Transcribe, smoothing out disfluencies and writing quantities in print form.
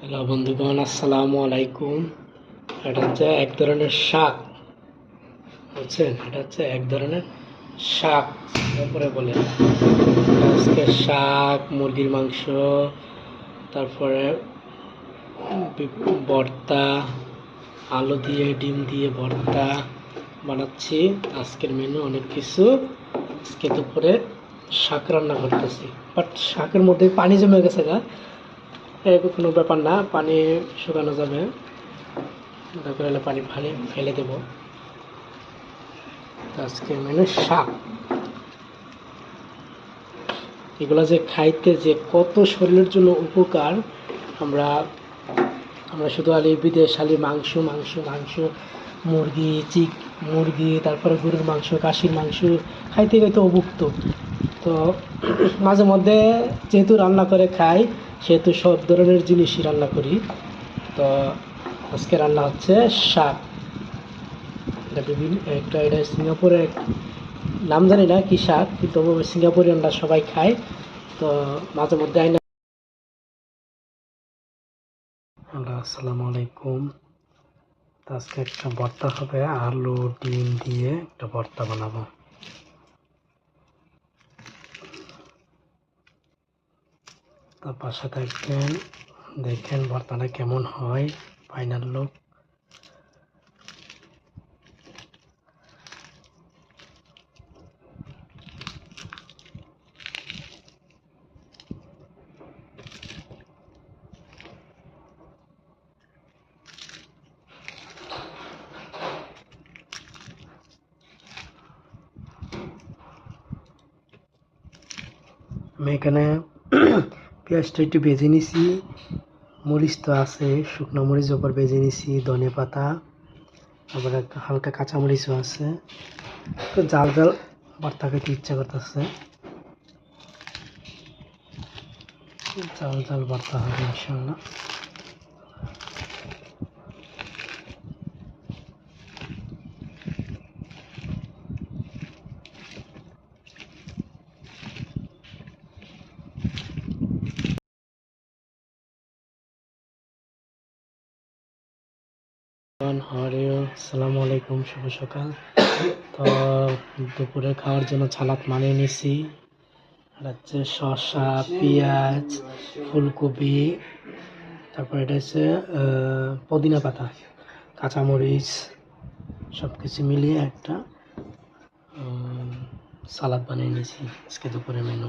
Hello বন্ধুগণ, আসসালামু আলাইকুম। এটা হচ্ছে এক ধরনের শাক, বুঝছেন? এটা হচ্ছে এক ধরনের শাক তারপরে বলে আজকে শাক, মুরগির মাংস, তারপরে ভর্তা, আলু দিয়ে ডিম দিয়ে ভর্তা বানাচ্ছি। আজকের মেনু অনেক কিছু। আজকে দুপুরে শাক রান্না করতেছি, বাট শাকের মধ্যে পানি জমে গেছে গা, কোনো ব্যাপার না, পানি শুকানো যাবে। দরকার হলে পানি ফেলে দেবো। আজকে মেনু শাক। এগুলো যে খাইতে যে কত শরীরের জন্য উপকার, আমরা আমরা শুধু বিদেশ মাংস মাংস মাংস, মুরগি, তারপরে গরুর মাংস, খাসির মাংস খাইতে খাইতে অভুক্ত। তো মাঝে মধ্যে যেহেতু রান্না করে খাই, সেহেতু সব ধরনের জিনিসই রান্না করি। তো আজকে রান্না হচ্ছে শাক। এটা সিঙ্গাপুরে নাম জানি না কি শাক, কিন্তু সিঙ্গাপুরিয়ানরা সবাই খায়। তো মাঝে মধ্যে আইনা। আসসালামু আলাইকুম। আজকে একটা ভর্তা হবে, আলু ডিম দিয়ে একটা ভর্তা বানাবো। তার পাশে থাকবেন, দেখেন ভর্তাটা কেমন হয়, ফাইনাল লুক। আমি এখানে পেঁয়াজটা একটু ভেজে নিছি, মরিচ তো আছে, শুকনো মরিচ ওপর ভেজে নিছি, ধনে পাতা, তারপরে হালকা কাঁচামরিচও আছে। তো জাল জাল ভর্তা খেতে ইচ্ছা করতেছে, জাল জাল ভর্তা হবে ইনশাল্লাহ। আসসালামু আলাইকুম, শুভ সকাল। তো দুপুরে খাওয়ার জন্য সালাদ বানিয়ে নিছি। আর হচ্ছে শসা, পেঁয়াজ, ফুলকপি, তারপর এটা হচ্ছে পুদিনা পাতা, কাঁচামরিচ, সব কিছু মিলিয়ে একটা সালাদ বানিয়ে নিয়েছি আজকে দুপুরে মেনু।